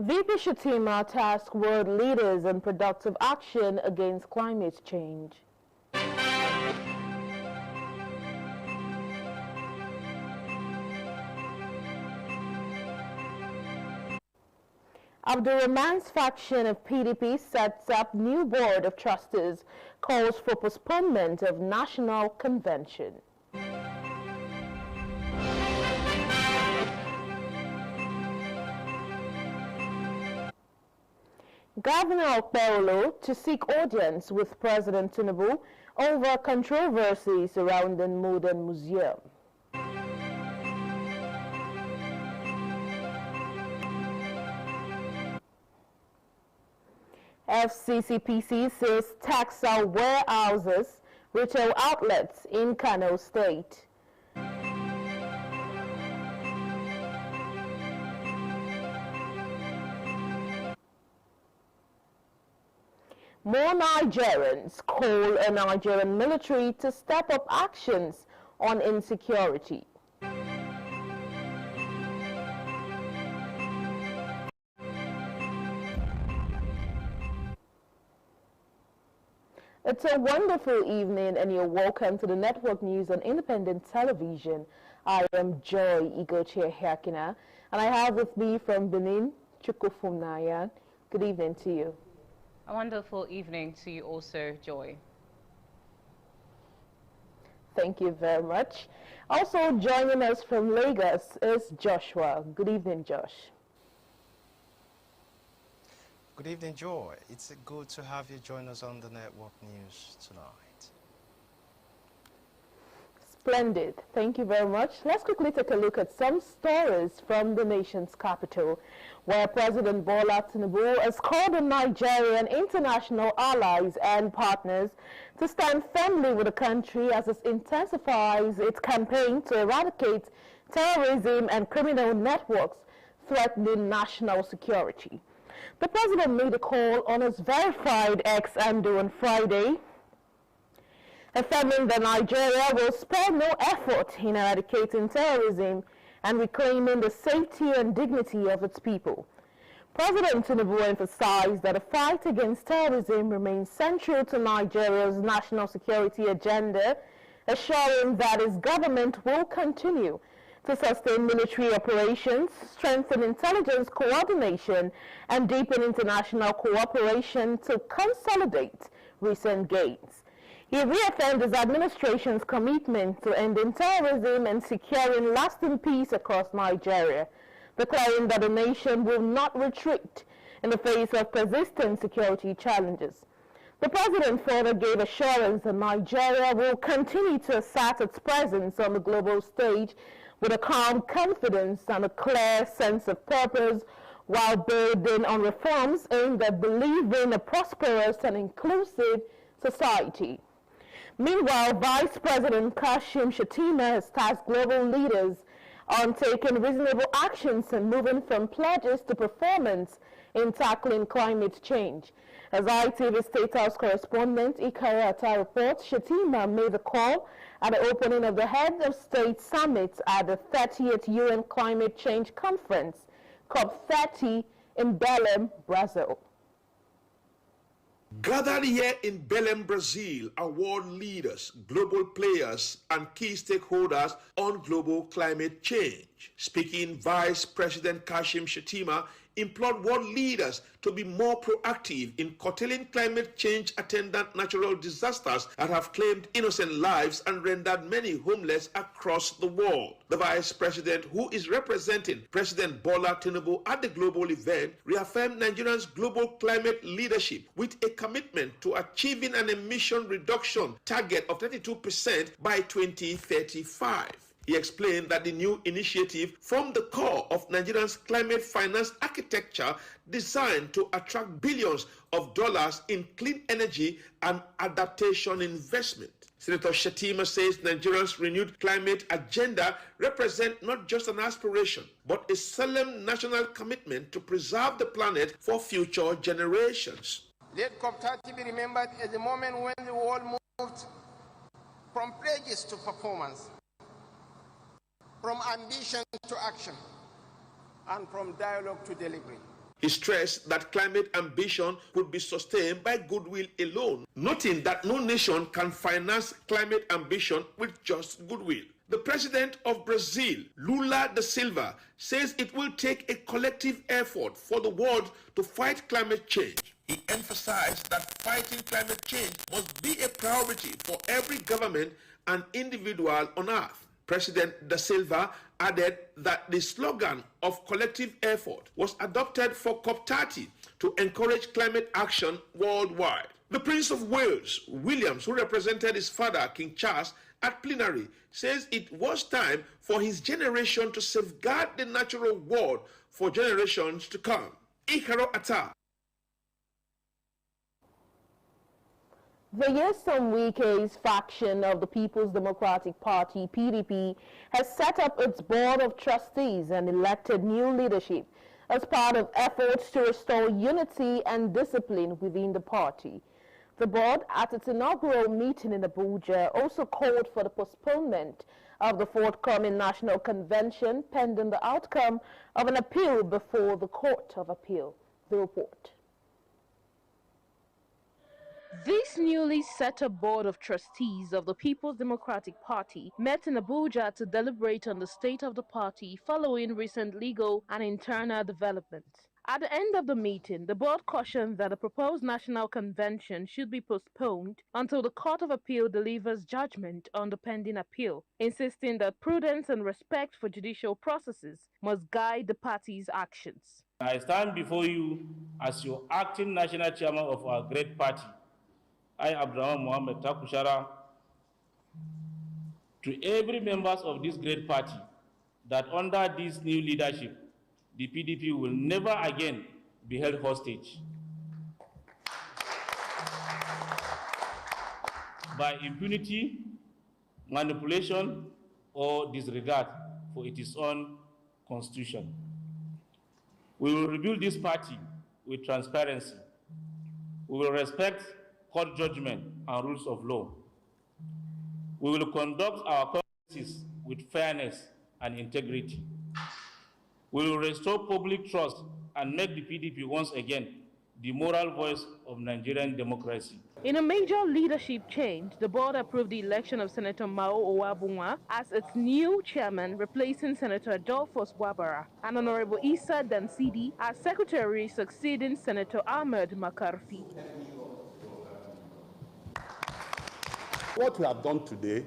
VP Shatima tasked world leaders in productive action against climate change. Abdurrahman's faction of PDP sets up new board of trustees, calls for postponement of national convention. Governor Okhuesan to seek audience with President Tinubu over controversy surrounding Modern Museum. FCCPC says tax out warehouses, retail outlets in Kano State. More Nigerians call on Nigerian military to step up actions on insecurity. It's a wonderful evening and you're welcome to the Network News on Independent Television. I am Joy Igochie-Hakina and I have with me from Benin, Chukwufumnayan. Good evening to you. A wonderful evening to you also, Joy. Thank you very much. Also joining us from Lagos is Joshua. Good evening, Josh. Good evening, Joy. It's good to have you join us on the Network News tonight. Splendid. Thank you very much. Let's quickly take a look at some stories from the nation's capital, where President Bola Tinubu has called on Nigeria and international allies and partners to stand firmly with the country as it intensifies its campaign to eradicate terrorism and criminal networks threatening national security. The president made a call on his verified X handle on Friday, affirming that Nigeria will spare no effort in eradicating terrorism and reclaiming the safety and dignity of its people. President Tinubu emphasized that the fight against terrorism remains central to Nigeria's national security agenda, assuring that his government will continue to sustain military operations, strengthen intelligence coordination, and deepen international cooperation to consolidate recent gains. He reaffirmed his administration's commitment to ending terrorism and securing lasting peace across Nigeria, declaring that the nation will not retreat in the face of persistent security challenges. The president further gave assurance that Nigeria will continue to assert its presence on the global stage with a calm confidence and a clear sense of purpose, while building on reforms aimed at delivering a prosperous and inclusive society. Meanwhile, Vice President Kashim Shettima has tasked global leaders on taking reasonable actions and moving from pledges to performance in tackling climate change. As ITV State House correspondent Ikara reports, Shettima made the call at the opening of the Head of State Summit at the 30th UN Climate Change Conference, COP30, in Belém, Brazil. Gathered here in Belém, Brazil, are world leaders, global players, and key stakeholders on global climate change. Speaking, Vice President Kashim Shettima implored world leaders to be more proactive in curtailing climate change attendant natural disasters that have claimed innocent lives and rendered many homeless across the world. The Vice President, who is representing President Bola Tinubu at the global event, reaffirmed Nigeria's global climate leadership with a commitment to achieving an emission reduction target of 32% by 2035. He explained that the new initiative formed the core of Nigeria's climate finance architecture designed to attract billions of dollars in clean energy and adaptation investment. Senator Shettima says Nigeria's renewed climate agenda represents not just an aspiration, but a solemn national commitment to preserve the planet for future generations. Let COP30 be remembered as the moment when the world moved from pledges to performance, from ambition to action, and from dialogue to delivery. He stressed that climate ambition could be sustained by goodwill alone, noting that no nation can finance climate ambition with just goodwill. The president of Brazil, Lula da Silva, says it will take a collective effort for the world to fight climate change. He emphasized that fighting climate change must be a priority for every government and individual on earth. President da Silva added that the slogan of collective effort was adopted for COP30 to encourage climate action worldwide. The Prince of Wales, Williams, who represented his father, King Charles, at plenary, says it was time for his generation to safeguard the natural world for generations to come. Ikpoba-Okha. The Nyesom Wike's faction of the People's Democratic Party, PDP, has set up its board of trustees and elected new leadership as part of efforts to restore unity and discipline within the party. The board, at its inaugural meeting in Abuja, also called for the postponement of the forthcoming National Convention pending the outcome of an appeal before the Court of Appeal. The report. This newly set up board of trustees of the People's Democratic Party met in Abuja to deliberate on the state of the party following recent legal and internal developments. At the end of the meeting, the board cautioned that the proposed national convention should be postponed until the Court of Appeal delivers judgment on the pending appeal, insisting that prudence and respect for judicial processes must guide the party's actions. I stand before you as your acting national chairman of our great party, I, Abdurrahman Mohammed Takushara, to every members of this great party, that under this new leadership, the PDP will never again be held hostage by impunity, manipulation, or disregard for its own constitution. We will rebuild this party with transparency. We will respect court judgment and rules of law. We will conduct our conferences with fairness and integrity. We will restore public trust and make the PDP once again the moral voice of Nigerian democracy. In a major leadership change, the board approved the election of Senator Mao Owabunwa as its new chairman, replacing Senator Adolphus Wabara, and Honorable Issa Dansidi as secretary, succeeding Senator Ahmed Makarfi. What we have done today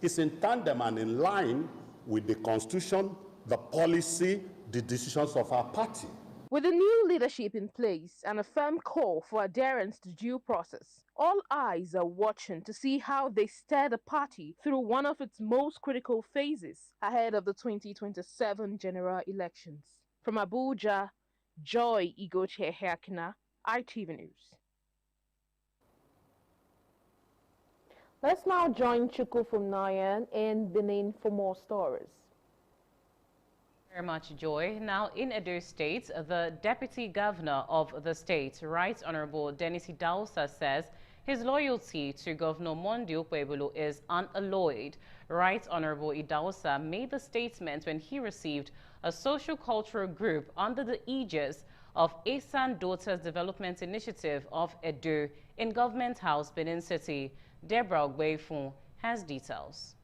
is in tandem and in line with the Constitution, the policy, the decisions of our party. With the new leadership in place and a firm call for adherence to due process, all eyes are watching to see how they steer the party through one of its most critical phases ahead of the 2027 general elections. From Abuja, Joy Igoche-Herkina, ITV News. Let's now join Chuku from Nayan in Benin for more stories. Very much, Joy. Now, in Edo State, the Deputy Governor of the state, Right Honorable Dennis Idahosa, says his loyalty to Governor Monday Okhuesan is unalloyed. Right Honorable Idahosa made the statement when he received a social-cultural group under the aegis of Okhuesan Daughters Development Initiative of Edo in Government House, Benin City. Deborah Ogbeifun has details.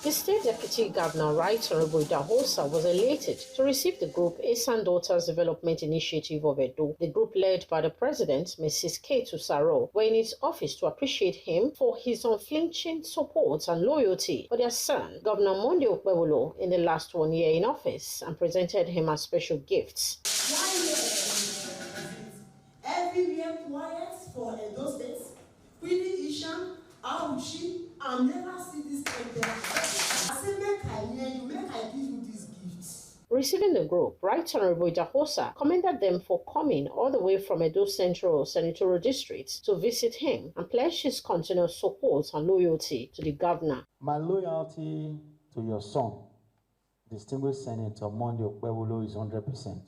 The State Deputy Governor, Right Honorable Idahosa, was elated to receive the group Okhuesan Daughters Development Initiative of Edo. The group, led by the President, Mrs. Ketu Saro, were in its office to appreciate him for his unflinching support and loyalty for their son, Governor Monday Okhuesan, in the last 1 year in office, and presented him as special gifts. Everywhere quiet for Edo State, Queen Ishan, Auchi, I'll never see this thing. I say, make I hear you, make I give you these gifts. Receiving the group, Right Honorable Idahosa commended them for coming all the way from Edo Central Senatorial District to visit him and pledged his continuous support and loyalty to the governor. My loyalty to your son, distinguished Senator Monday Okhuesan, is 100%.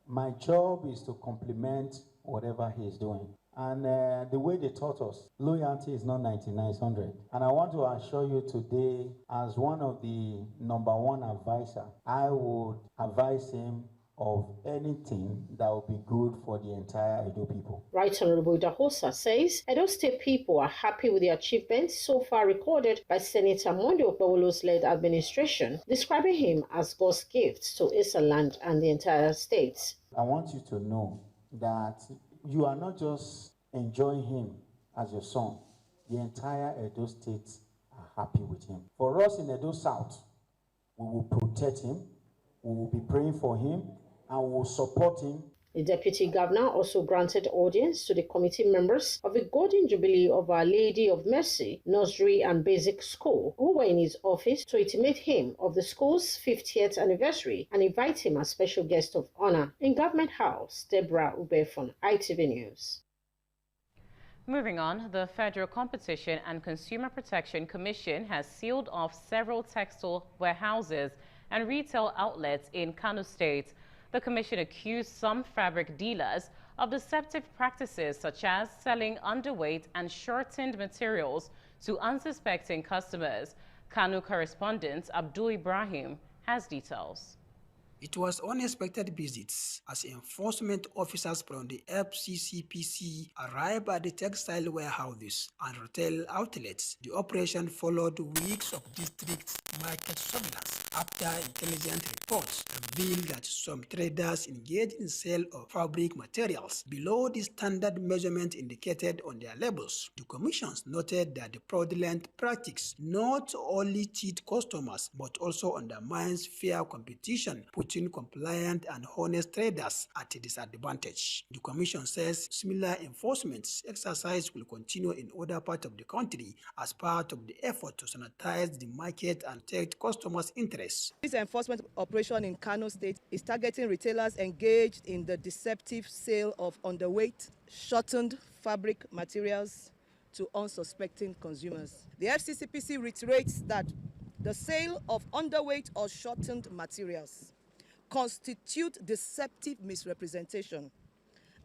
My job is to complement whatever he is doing. And the way they taught us, loyalty is not 99, it's 100. And I want to assure you today, as one of the #1 advisor, I would advise him of anything that would be good for the entire Edo people. Right Honorable Dahosa says Edo State people are happy with the achievements so far recorded by Senator Monday Okpebholo's led administration, describing him as God's gift to Okhuesan land and the entire state. I want you to know that you are not just enjoying him as your son. The entire Edo State are happy with him. For us in Edo South, we will protect him, we will be praying for him, and we will support him. The Deputy Governor also granted audience to the committee members of the Golden Jubilee of Our Lady of Mercy Nursery and Basic School, who were in his office to intimate him of the school's 50th anniversary and invite him as special guest of honor. In Government House, Deborah Ubefon, ITV News. Moving on, the Federal Competition and Consumer Protection Commission has sealed off several textile warehouses and retail outlets in Kano State. The commission accused some fabric dealers of deceptive practices such as selling underweight and shortened materials to unsuspecting customers. Kano correspondent Abdul Ibrahim has details. It was unexpected visits as enforcement officers from the FCCPC arrived at the textile warehouses and retail outlets. The operation followed weeks of district market surveillance after intelligence reports revealed that some traders engaged in sale of fabric materials below the standard measurement indicated on their labels. The commissions noted that the fraudulent practice not only cheat customers but also undermines fair competition, putting compliant and honest traders at a disadvantage. The commission says similar enforcement exercise will continue in other parts of the country as part of the effort to sanitize the market and protect customers' interests. This enforcement operation in Kano State is targeting retailers engaged in the deceptive sale of underweight, shortened fabric materials to unsuspecting consumers. The FCCPC reiterates that the sale of underweight or shortened materials constitute deceptive misrepresentation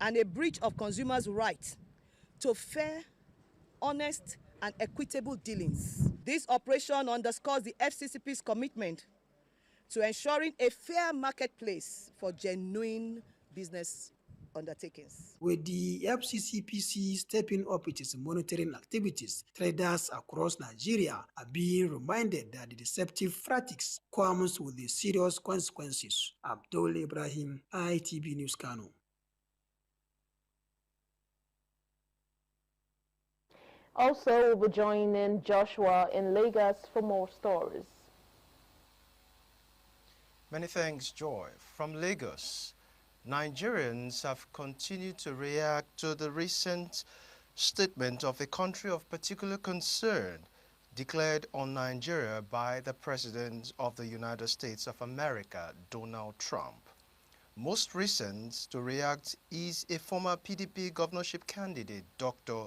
and a breach of consumers' right to fair, honest, and equitable dealings. This operation underscores the FCCP's commitment to ensuring a fair marketplace for genuine business undertakings. With the FCCPC stepping up its monitoring activities, traders across Nigeria are being reminded that the deceptive practice comes with the serious consequences. Abdul Ibrahim, ITV News, Kano. Also, we'll be joining Joshua in Lagos for more stories. Many thanks, Joy. From Lagos, Nigerians have continued to react to the recent statement of a country of particular concern declared on Nigeria by the President of the United States of America, Donald Trump. Most recent to react is a former PDP governorship candidate, Dr.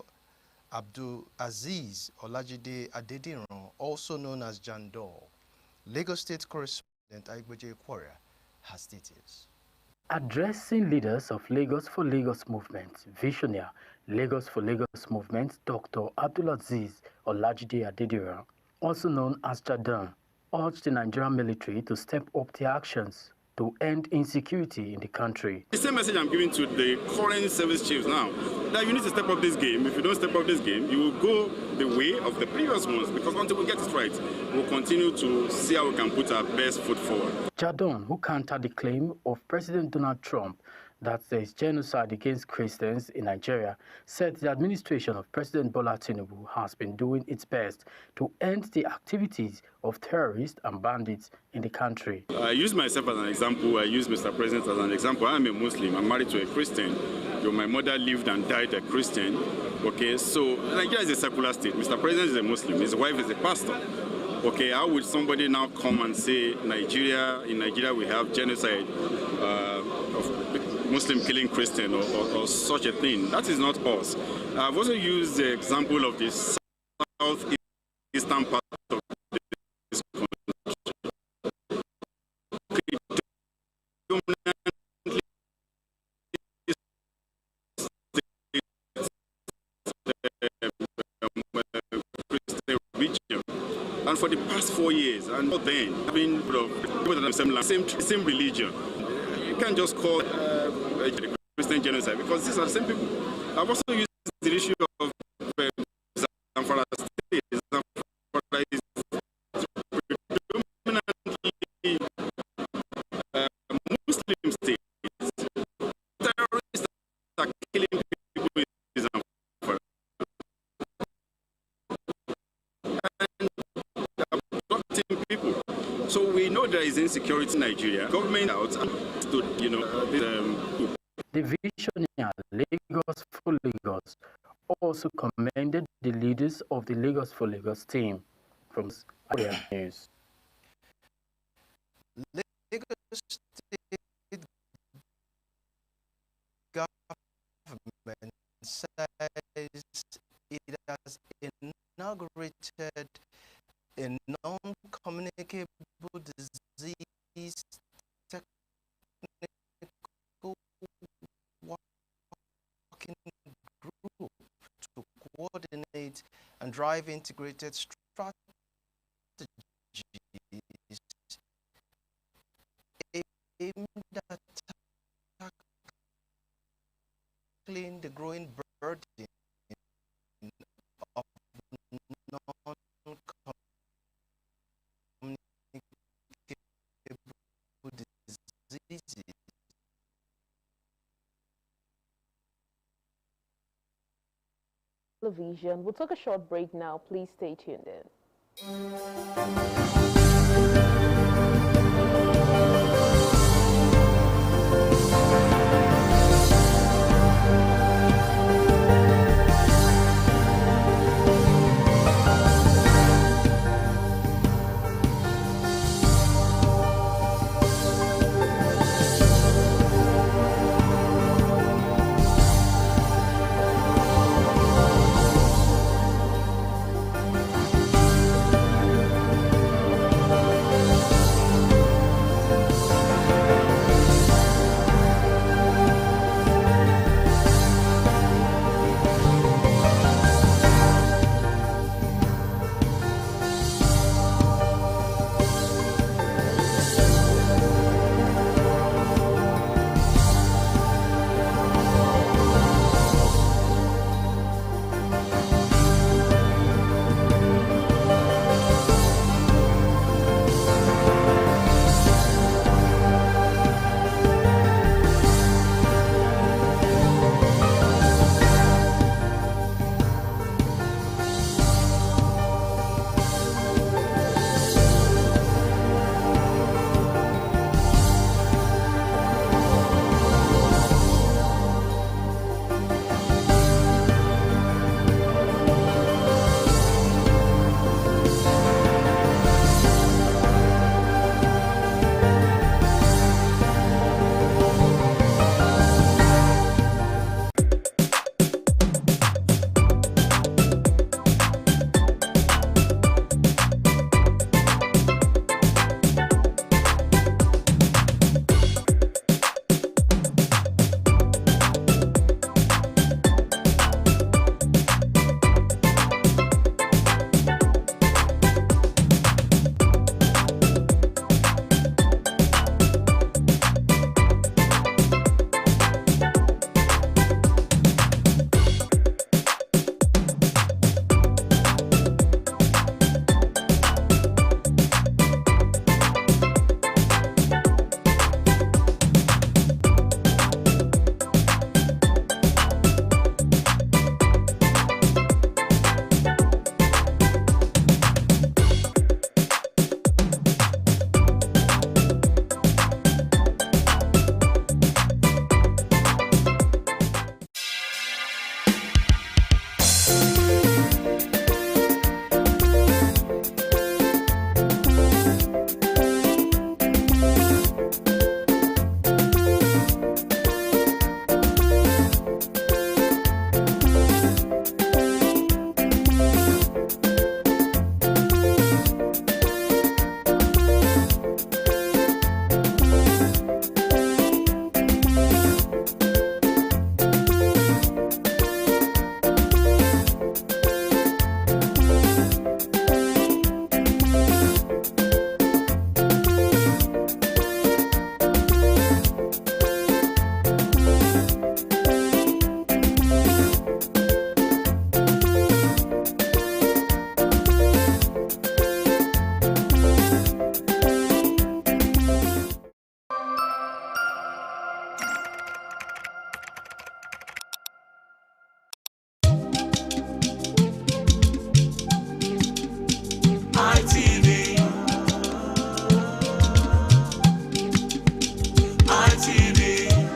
Abdul Aziz Olajide Adediran, also known as Jandor. Lagos State correspondent Ikpoba-Okha has details. Addressing leaders of Lagos for Lagos movement, visionary Lagos for Lagos movement, Dr. Abdulaziz Olajide Adediran, also known as Jandor, urged the Nigerian military to step up their actions to end insecurity in the country. The same message I'm giving to the current service chiefs now, that you need to step up this game. If you don't step up this game, you will go the way of the previous ones, because until we get it right, we'll continue to see how we can put our best foot forward. Jandor, who countered the claim of President Donald Trump that there is genocide against Christians in Nigeria, said the administration of President Bola Tinubu has been doing its best to end the activities of terrorists and bandits in the country. I use myself as an example. I use Mr. President as an example. I'm a Muslim. I'm married to a Christian. My mother lived and died a Christian. Okay, so Nigeria is a secular state. Mr. President is a Muslim. His wife is a pastor. Okay, how would somebody now come and say in Nigeria we have genocide of Muslim killing Christian or such a thing? That is not us. I've also used the example of the southeastern part of this country. for the past 4 years, and not then, having the same religion. You can't just call Christian genocide because these are the same people. I've also used the issue of Zamfara State. Zamfara is predominantly Muslim state. Terrorists are killing people in Zamfara. And abducting people. So we know there is insecurity in Nigeria. Government out to, The visionary Lagos for Lagos also commended the leaders of the Lagos for Lagos team from Area News. Lagos State government says it has inaugurated a non-communicable disease technical working group to coordinate and drive integrated strategies aimed at tackling the growing burden of non-communicable diseases. Television. We'll take a short break now. Please stay tuned in.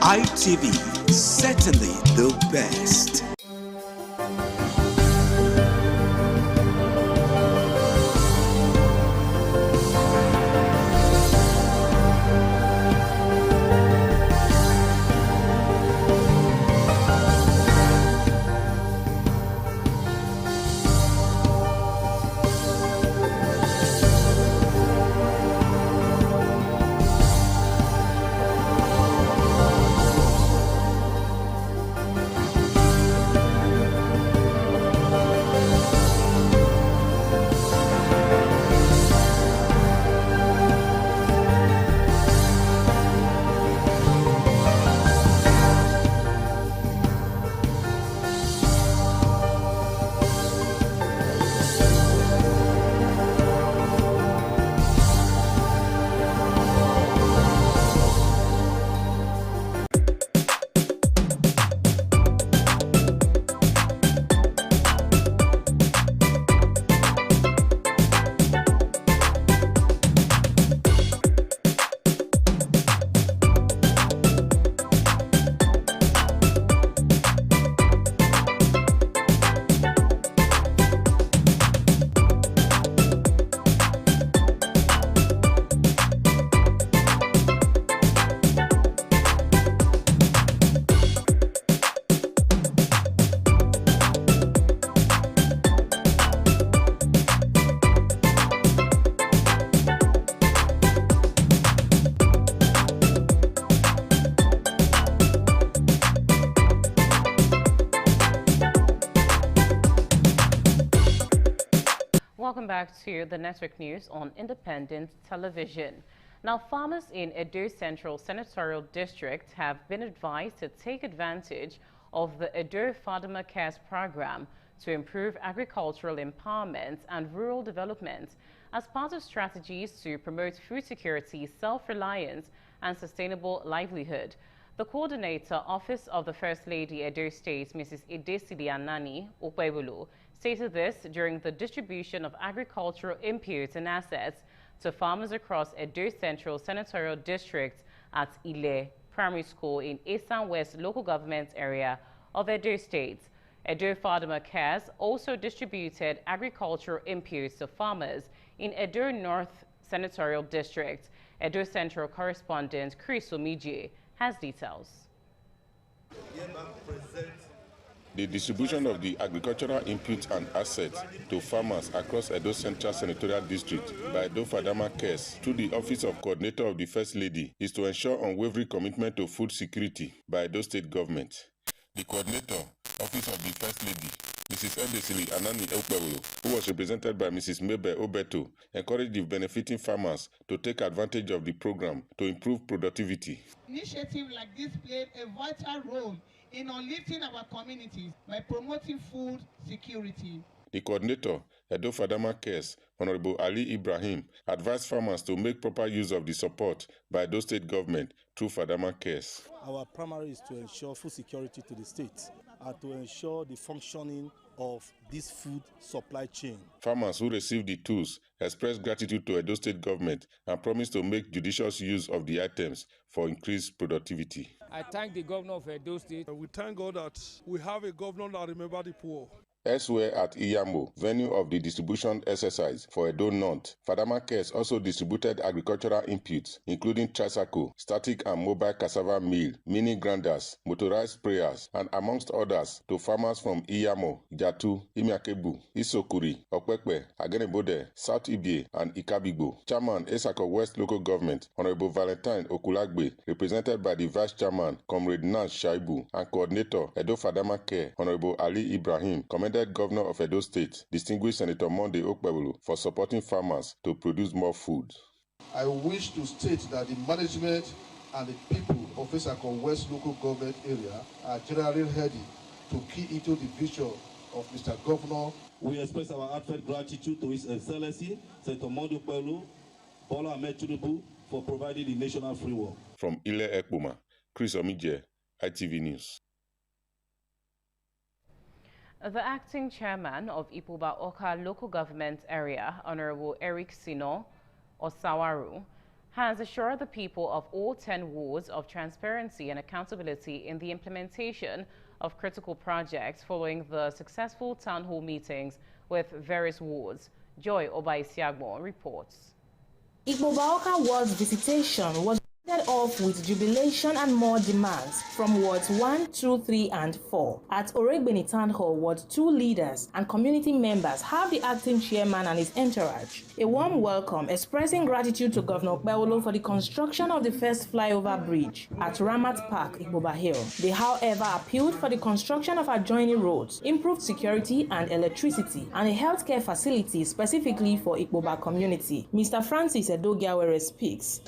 ITV, certainly the best. Welcome back to the network news on Independent Television. Now, farmers in Edo Central Senatorial District have been advised to take advantage of the Edo Farmer Cares program to improve agricultural empowerment and rural development as part of strategies to promote food security, self-reliance, and sustainable livelihood. The Coordinator, Office of the First Lady, Edo State, Mrs. Idesili Okhuesan, stated this during the distribution of agricultural inputs and assets to farmers across Edo Central Senatorial District at Ile Primary School in Eastern West Local Government Area of Edo State. Edo Farmer Cares also distributed agricultural inputs to farmers in Edo North Senatorial District. Edo Central correspondent Chris Omije has details. The distribution of the agricultural inputs and assets to farmers across Edo Central Senatorial District by Edo Farmer Cares through the Office of Coordinator of the First Lady is to ensure unwavering commitment to food security by Edo State Government. The Coordinator, Office of the First Lady, Mrs. Okhuesan, who was represented by Mrs. Mebe Obeto, encouraged the benefiting farmers to take advantage of the program to improve productivity. Initiatives like this played a vital role in uplifting our communities by promoting food security. The Coordinator, Edo Farmer Cares, Honorable Ali Ibrahim, advised farmers to make proper use of the support by Edo State Government through Farmer Cares. Our primary is to ensure food security to the state and to ensure the functioning of this food supply chain. Farmers who received the tools expressed gratitude to Edo State Government and promised to make judicious use of the items for increased productivity. I thank the governor of Edo State. We thank God that we have a governor that remembers the poor. Elsewhere at Iyamo, venue of the distribution exercise for Edo North, Farmer Cares also distributed agricultural inputs, including tricycle, static and mobile cassava mill, mini grinders, motorized sprayers, and amongst others to farmers from Iyamo, Jatu, Imiakebu, Isokuri, Okpekpe, Agenebode, South Ibie, and Ikabigbo. Chairman, Esako West Local Government, Honorable Valentine Okulagbe, represented by the Vice Chairman, Comrade Nance Shaibu, and Coordinator, Edo Farmer Care, Honorable Ali Ibrahim, Governor of Edo State, distinguished Senator Monday Okhuesan, for supporting farmers to produce more food. I wish to state that the management and the people of Esako West Local Government area are generally ready to key into the vision of Mr. Governor. We express our heartfelt gratitude to His Excellency, Senator Monday Okhuesan, Bola Ahmed Tinubu, for providing the national framework. From Ile Ekpoma, Chris Omije, ITV News. The acting chairman of Ikpoba-Okha local government area, Honorable Eric Sino Osawaru, has assured the people of all 10 wards of transparency and accountability in the implementation of critical projects following the successful town hall meetings with various wards. Joy Obaisiagbo reports. Ikpoba-Okha ward's visitation was off with jubilation and more demands from wards 1, 2, 3 and 4. At Oregbeni Town Hall, Ward 2 leaders and community members have the acting chairman and his entourage a warm welcome, expressing gratitude to Governor Okhuesan for the construction of the first flyover bridge at Ramat Park, Ikpoba Hill. They, however, appealed for the construction of adjoining roads, improved security and electricity, and a healthcare facility specifically for Ikpoba community. Mr. Francis Edo speaks.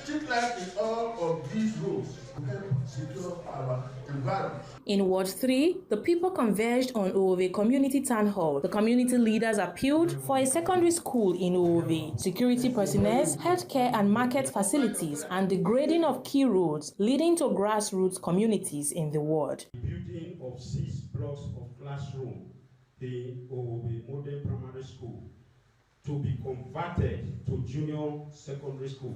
Of these roads to help secure our environment. In Ward 3, the people converged on Ove Community Town Hall. The community leaders appealed for a secondary school in Ove, security personnel, healthcare and market facilities, and the grading of key roads leading to grassroots communities in the ward. Building of 6 blocks of classroom in Ove Modern Primary School to be converted to junior secondary school.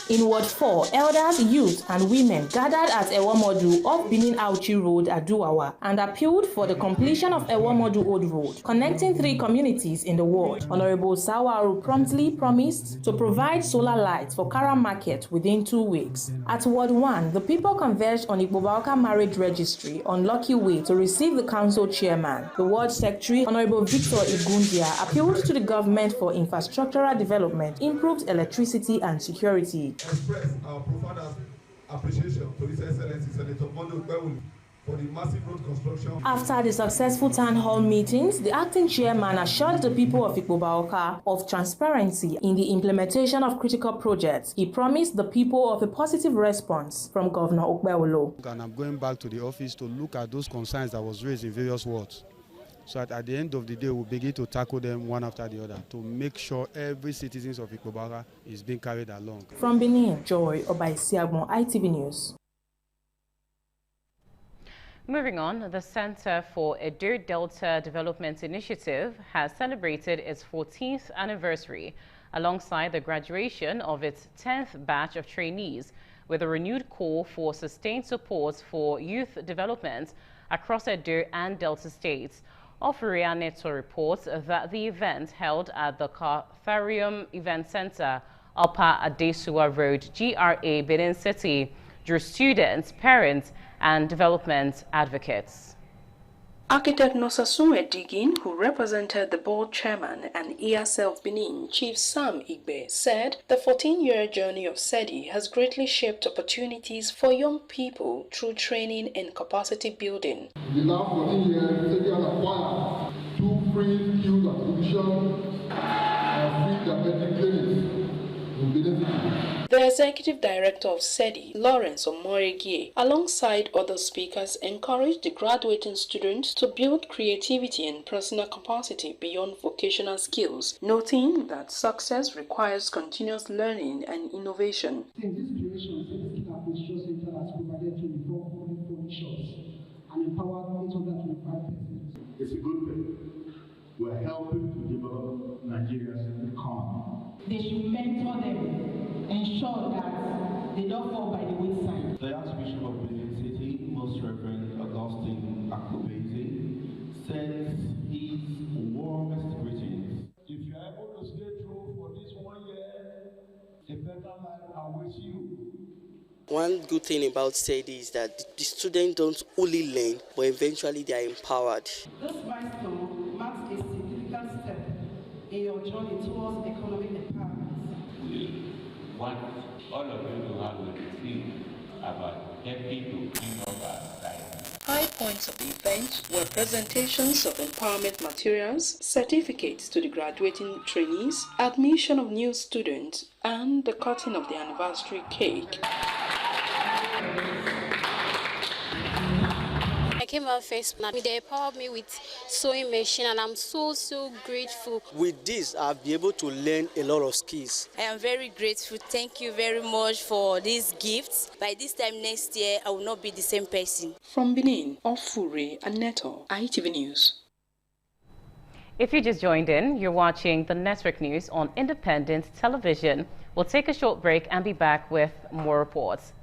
In Ward 4, elders, youth, and women gathered at Ewomodu off Benin Auchi Road, Aduwawa, and appealed for the completion of Ewomodu Old Road, connecting 3 communities in the ward. Honorable Sawaru promptly promised to provide solar lights for Kara Market within 2 weeks. At Ward 1, the people converged on Ikpoba-Okha Marriage Registry on Lucky Way to receive the council chairman. The ward secretary, Honorable Victor Igundia, appealed to the government for infrastructural development, improved electricity and security. Express our profound appreciation to His Excellency Senator Mondo Okhuesan for the massive road construction. After the successful town hall meetings, the acting chairman assured the people of Ikpoba-Okha of transparency in the implementation of critical projects. He promised the people of a positive response from Governor Okhuesan. And I'm going back to the office to look at those concerns that was raised in various wards, so that at the end of the day, we'll begin to tackle them one after the other to make sure every citizen of Ikpoba-Okha is being carried along. From Benin, Joy Obaisiagbo, ITV News. Moving on, the Center for Edo Delta Development Initiative has celebrated its 14th anniversary alongside the graduation of its 10th batch of trainees with a renewed call for sustained support for youth development across Edo and Delta states. Ofuria Neto reports that the event held at the Catharium Event Center, Upper Adesua Road, GRA, Benin City, drew students, parents, and development advocates. Architect Nosasunwe Digin, who represented the board chairman and ESL of Benin, Chief Sam Igbe, said the 14-year journey of SEDI has greatly shaped opportunities for young people through training and capacity building. In the last 14 years, SEDI has acquired 2 free skills acquisition and free diabetic clinics in Benin City. The executive director of SEDI, Lawrence Omoregie, alongside other speakers, encouraged the graduating students to build creativity and personal capacity beyond vocational skills, noting that success requires continuous learning and innovation. In this creation, SEDI Skill Acquisition Center has provided 24 shops and empowered 825 persons. It's a good thing. We're helping to develop Nigeria's economy. They should mentor them, ensure that they don't fall by the wayside. The Archbishop of Benin City, Most Reverend Augustine Akubeze, sends his warmest greetings. If you are able to stay true for this 1 year, a better life awaits you. One good thing about SEDI is that the students don't only learn, but eventually they are empowered. This milestone marks a significant step in your journey towards economic empowerment. We want all of you to have a think about helping to clean up our society. High points of the event were presentations of empowerment materials, certificates to the graduating trainees, admission of new students, and the cutting of the anniversary cake. I came out first, they empowered me with sewing machine, and I'm so grateful. With this, I'll be able to learn a lot of skills. I am very grateful. Thank you very much for these gifts. By this time next year, I will not be the same person. From Benin, Ofure and Neto, ITV News. If you just joined in, you're watching the Network News on Independent Television. We'll take a short break and be back with more reports.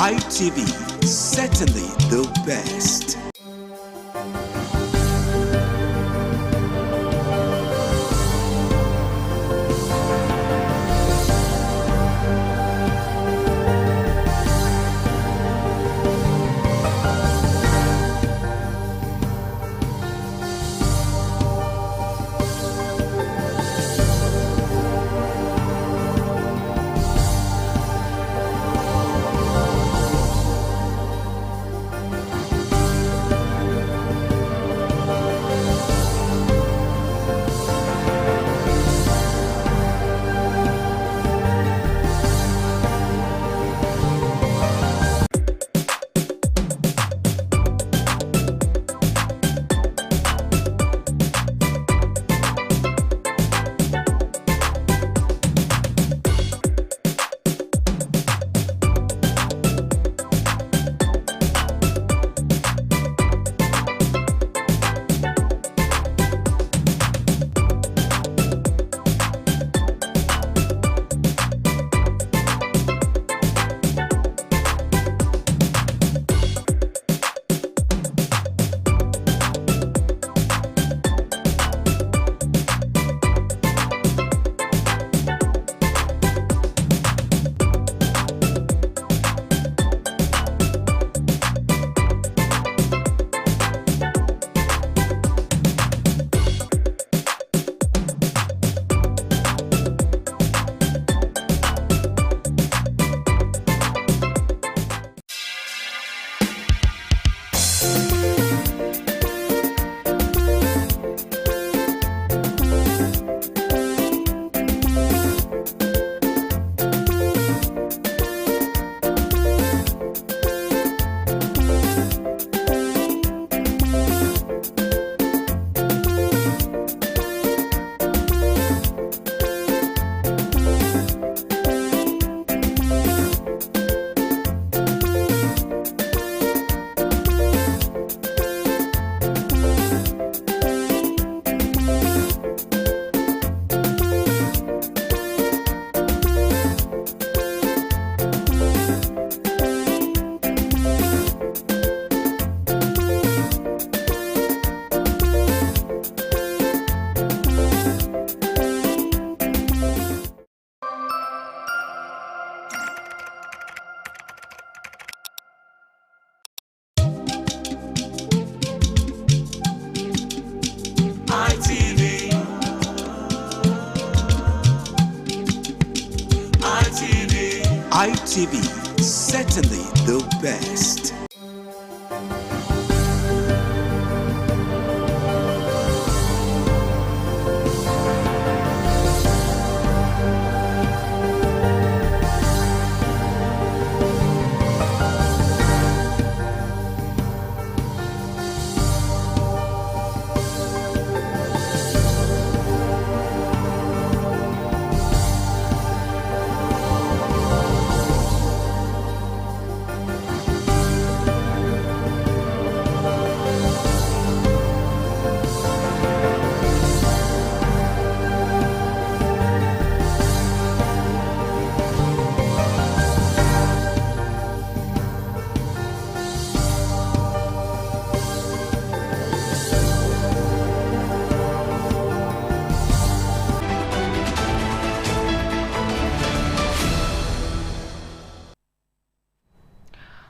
ITV, certainly the best. ITV, certainly the best.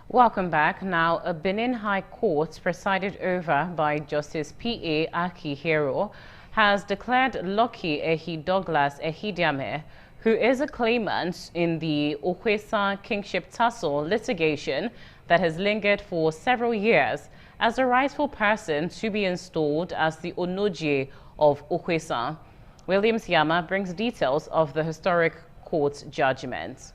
Welcome back. Now, a Benin High Court presided over by Justice P.A. Akihero has declared Lucky Ehi Douglas Ehidiame, who is a claimant in the Okhuesan kingship tussle litigation that has lingered for several years, as the rightful person to be installed as the Onoje of Okhuesan. Williams Yama brings details of the historic court's judgment.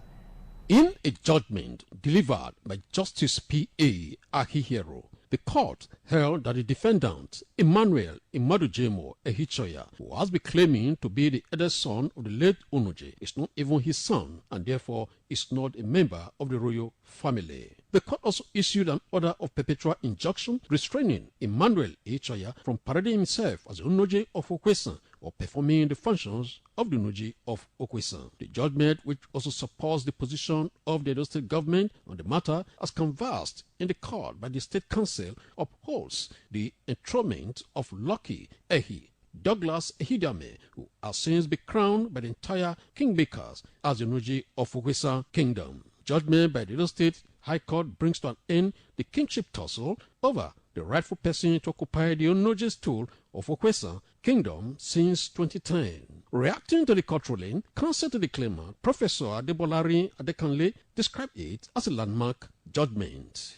In a judgment delivered by Justice P.A. Akihero, the court held that the defendant, Emmanuel Imadujemo Ehichoya, who has been claiming to be the eldest son of the late Onoje, is not even his son and therefore is not a member of the royal family. The court also issued an order of perpetual injunction restraining Emmanuel Ehichoya from parading himself as the Onoje of Okhuesan or performing the functions of the Onoje of Okhuesan. The judgment, which also supports the position of the Edo State government on the matter, as canvassed in the court by the State Council, upholds the enthronement of Lucky Ehi Douglas Ehidiame, who has since been crowned by the entire kingmakers as the Onoje of Okhuesan Kingdom. Judgment by the Edo State High Court brings to an end the kingship tussle over the rightful person to occupy the Onoje stool of Okhuesan Kingdom since 2010. Reacting to the court ruling, counsel to the claimant, Professor Adebolari Adekanle, described it as a landmark judgment.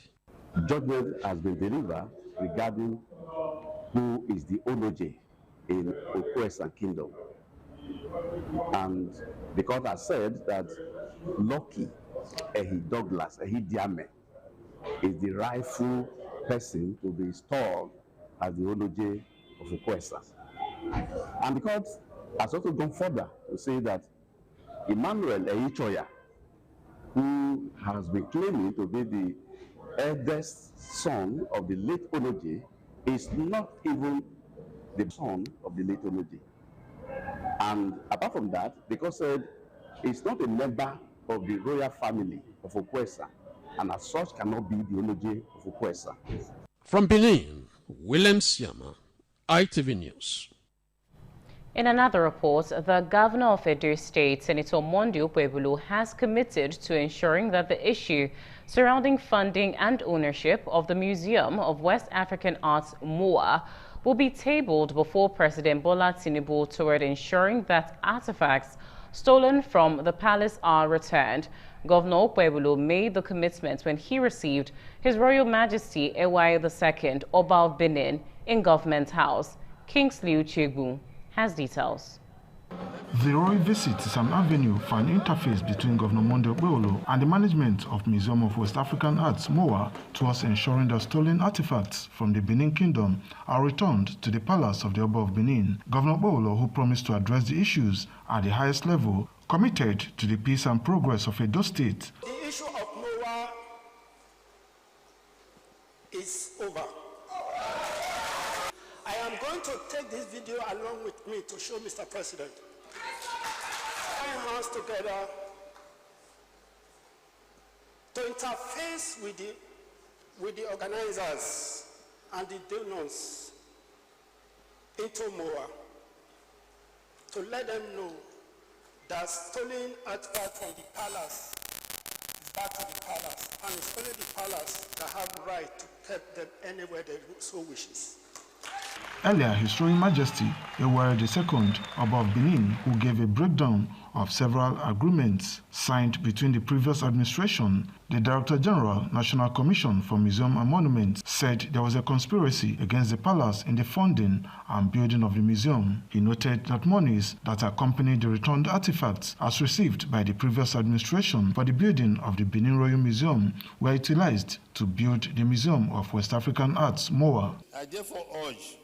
Judgment has been delivered regarding who is the Onoje in Okhuesan Kingdom. And the court has said that Lucky Ehi Douglas Ehidiame is the rightful person to be installed as the Onoje of Okhuesan. And the court has also gone further to say that Emmanuel Ehichoya, who has been claiming to be the eldest son of the late Onoje, is not even the son of the late Onoje. And apart from that, the court said he's not a member of the royal family of Okhuesan, and as such cannot be the Onoje of Okhuesan. From Benin, Williams Yama, ITV News. In another report, the governor of Edo State, Senator Monday Okhuesan, has committed to ensuring that the issue surrounding funding and ownership of the Museum of West African Arts, MOA, will be tabled before President Bola Tinubu toward ensuring that artifacts stolen from the palace are returned. Governor Okhuesan made the commitment when he received His Royal Majesty Ewaye II, Oba of Benin, in Government House. Kingsley Uchegbu has details. The royal visit is an avenue for an interface between Governor Monday Okhuesan and the management of Museum of West African Arts, MOA, towards ensuring that stolen artifacts from the Benin Kingdom are returned to the palace of the Oba of Benin. Governor Okhuesan, who promised to address the issues at the highest level, committed to the peace and progress of Edo State. The issue of MOA is over. I am going to take this video along with me to show Mr. President. Join hands together to interface with the organizers and the donors into MOA, to let them know that stolen artifact from the palace is back to the palace, and it's only the palace that have the right to keep them anywhere they so wishes. Earlier, His Royal Majesty Ewaye II, Oba of Benin, who gave a breakdown of several agreements signed between the previous administration. The Director General, National Commission for Museum and Monuments, said there was a conspiracy against the palace in the funding and building of the museum. He noted that monies that accompanied the returned artifacts as received by the previous administration for the building of the Benin Royal Museum were utilized to build the Museum of West African Arts, MOA. I therefore urge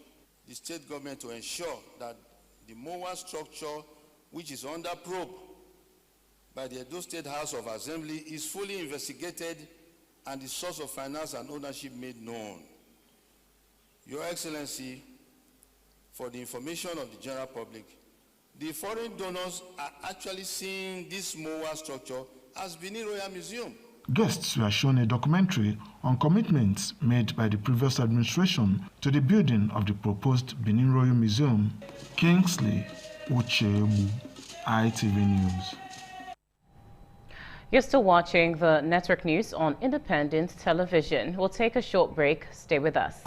the state government to ensure that the MOA structure, which is under probe by the Edo State House of Assembly, is fully investigated and the source of finance and ownership made known. Your Excellency, for the information of the general public, the foreign donors are actually seeing this MOA structure as Benin Royal Museum. Guests were shown a documentary on commitments made by the previous administration to the building of the proposed Benin Royal Museum. Kingsley Uchebu, ITV News. You're still watching the network news on Independent Television. We'll take a short break. Stay with us.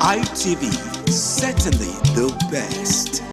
ITV, certainly the best.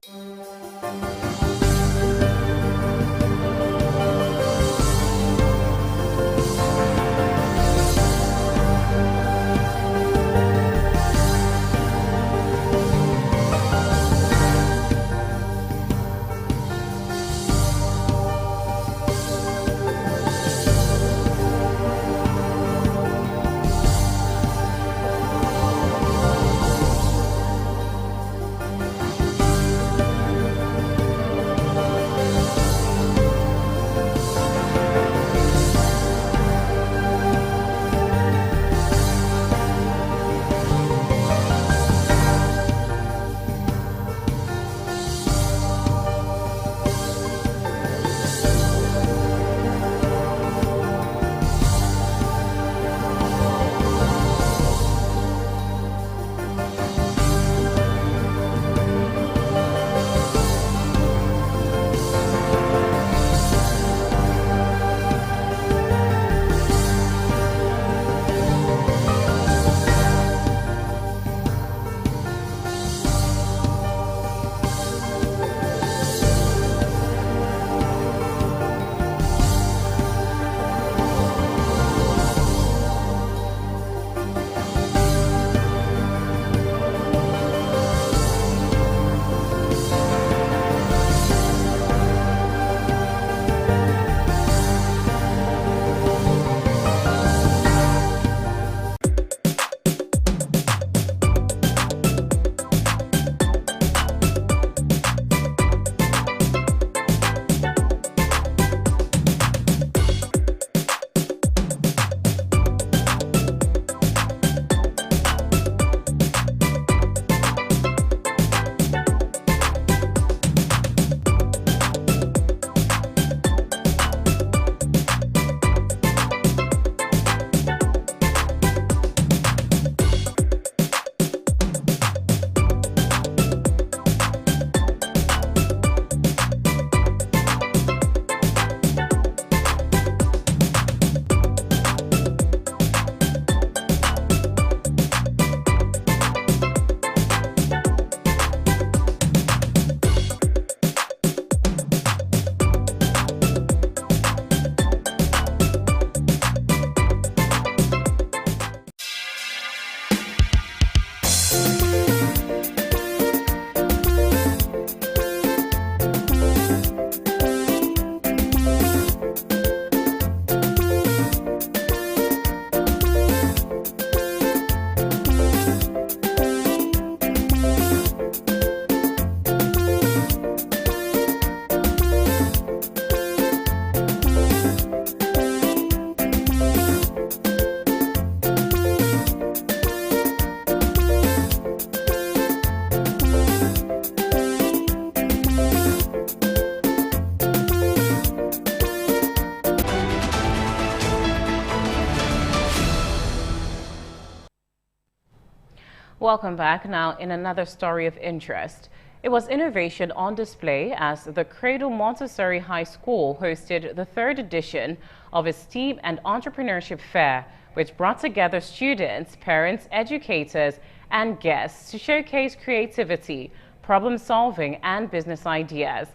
Welcome back. Now, in another story of interest, it was innovation on display as the Cradle Montessori High School hosted the 3rd edition of its STEAM and Entrepreneurship Fair, which brought together students, parents, educators, and guests to showcase creativity, problem solving, and business ideas.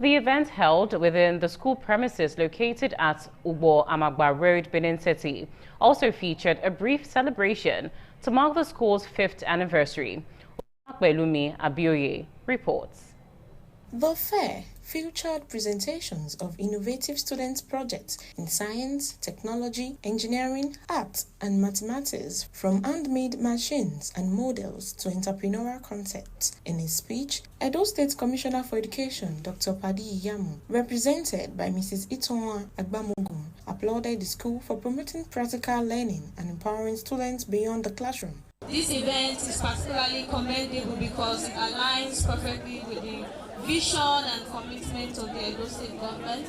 The event, held within the school premises located at Ikpoba-Okha Road, Benin City, also featured a brief celebration to mark the school's 5th anniversary. Okhuesan reports. The fair featured presentations of innovative student projects in science, technology, engineering, art, and mathematics, from handmade machines and models to entrepreneurial concepts. In his speech, Edo State Commissioner for Education, Dr. Padi Iyamu, represented by Mrs. Ikpoba-Okha, applauded the school for promoting practical learning and empowering students beyond the classroom. This event is particularly commendable because it aligns perfectly with the vision and commitment of the Edo State government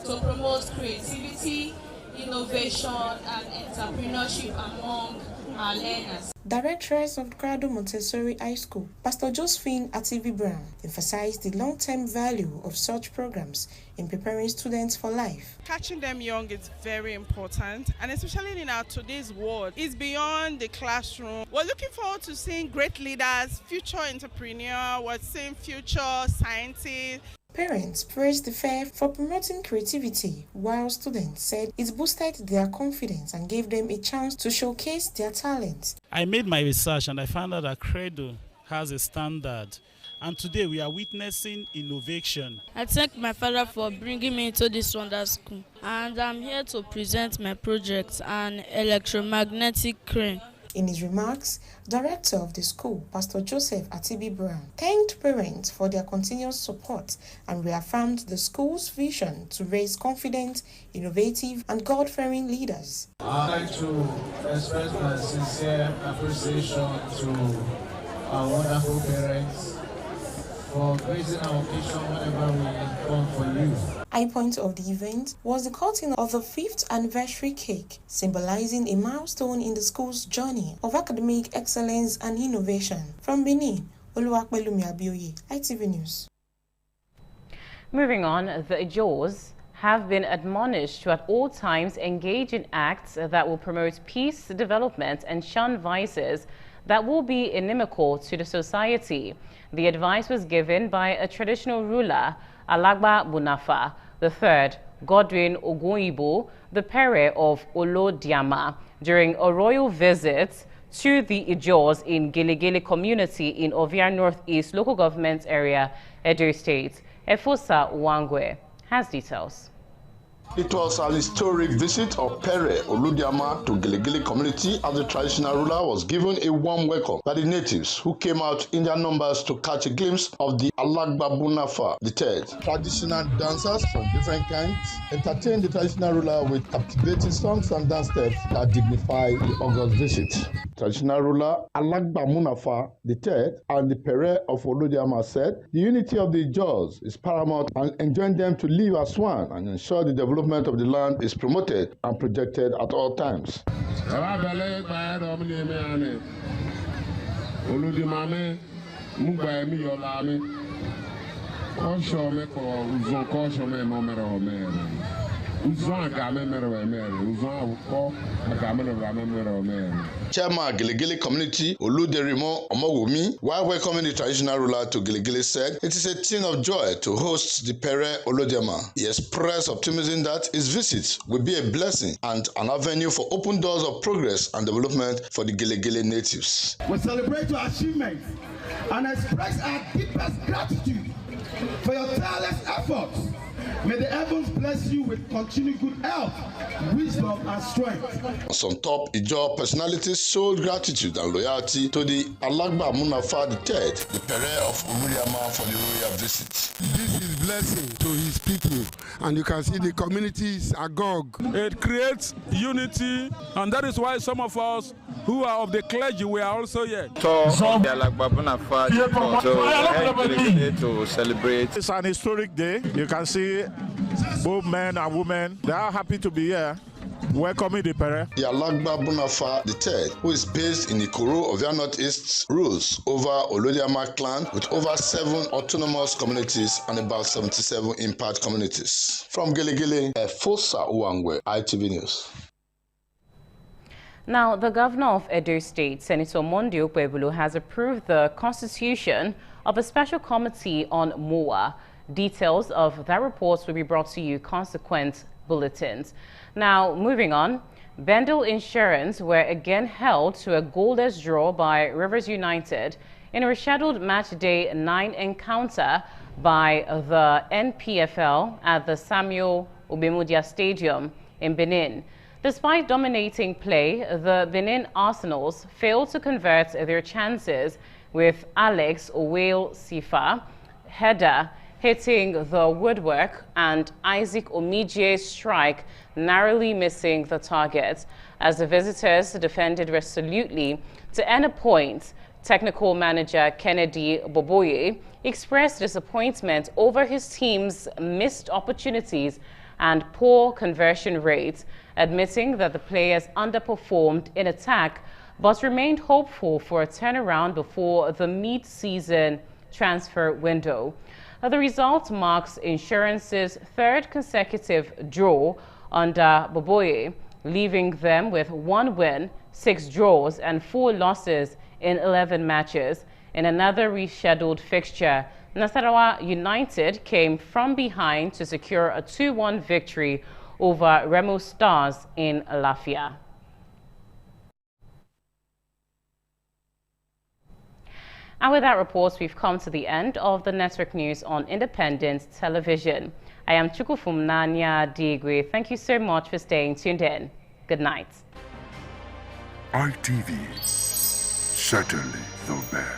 to promote creativity, innovation, and entrepreneurship among our learners. Directress of Cradle Montessori High School, Pastor Josephine Ativi Brown, emphasized the long-term value of such programs in preparing students for life. Catching them young is very important, and especially in our today's world, it's beyond the classroom. We're looking forward to seeing great leaders, future entrepreneurs, we're seeing future scientists. Parents praised the fair for promoting creativity, while students said it boosted their confidence and gave them a chance to showcase their talents. I made my research and I found out that Cradle has a standard. And today we are witnessing innovation. I thank my father for bringing me into this wonderful school. And I'm here to present my project, an electromagnetic crane. In his remarks, Director of the school, Pastor Joseph Atibi Brown, thanked parents for their continuous support and reaffirmed the school's vision to raise confident, innovative, and God-fearing leaders. I'd like to express my sincere appreciation to our wonderful parents for gracing our occasion whenever we come for you. High point of the event was the cutting of the 5th anniversary cake, symbolizing a milestone in the school's journey of academic excellence and innovation. From Benin, Oluwapelumi, ITV News. Moving on, the Ijos have been admonished to at all times engage in acts that will promote peace, development, and shun vices that will be inimical to the society. The advice was given by a traditional ruler, Alagba III, Godwin Ogunyibo, the Pere of Olodiama, during a royal visit to the Ijos in Gelegele community in Ovia Northeast local government area, Edo State. Efosa Wangwe has details. It was an historic visit of Pere Olodiama to Gelegele community as the traditional ruler was given a warm welcome by the natives who came out in their numbers to catch a glimpse of the Alagba Bunafa III. Traditional dancers from different kinds entertained the traditional ruler with captivating songs and dance steps that dignify the august visit. Traditional ruler Alagba Bunafa III and the Pere of Olodiama said the unity of the Ijos is paramount and enjoined them to live as one and ensure the development of the land is promoted and projected at all times. Chairman Gelegele community Oluderimo Omowumi, while welcoming the traditional ruler to Gelegele, said it is a thing of joy to host the Pere Olodiama. He expressed optimism that his visit will be a blessing and an avenue for open doors of progress and development for the Gelegele natives. We celebrate your achievements and express our deepest gratitude for your tireless efforts. May the heavens bless you with continued good health, wisdom, and strength. Some top Ijo personalities showed gratitude and loyalty to the Alagba Bunafa III, the Pere of Olodiama, for the royal visit. This is blessing to his people, and you can see the community is agog. It creates unity, and that is why some of us who are of the clergy, we are also here. So the Alagba Bunafa to celebrate. It's an historic day. You can see both men and women, they are happy to be here welcoming the Pere. Ikpoba-Okha III, who is based in Ikoro of the Northeast, rules over Olodiama clan with over 7 autonomous communities and about 77 impact communities. From Gelegele, Efosa Uwangwe, ITV News. Now, the governor of Edo State, Senator Monday Okhuesan, has approved the constitution of a special committee on MOA. Details of that report will be brought to you consequent bulletins. Now, moving on, Bendel Insurance were again held to a goalless draw by Rivers United in a rescheduled match day 9 encounter by the NPFL at the Samuel Obemudia Stadium in Benin. Despite dominating play, the Benin Arsenals failed to convert their chances, with Alex Owale-Sifa header hitting the woodwork and Isaac Omijie's strike narrowly missing the target. As the visitors defended resolutely to earn a point, technical manager Kennedy Boboye expressed disappointment over his team's missed opportunities and poor conversion rates, admitting that the players underperformed in attack but remained hopeful for a turnaround before the mid-season transfer window. The result marks Insurance's third consecutive draw under Boboye, leaving them with 1 win, 6 draws and 4 losses in 11 matches. In another rescheduled fixture, Nasarawa United came from behind to secure a 2-1 victory over Remo Stars in Lafia. And with that report, we've come to the end of the network news on Independent Television. I am Chukufumnanya Digwe. Thank you so much for staying tuned in. Good night. ITV, certainly the best.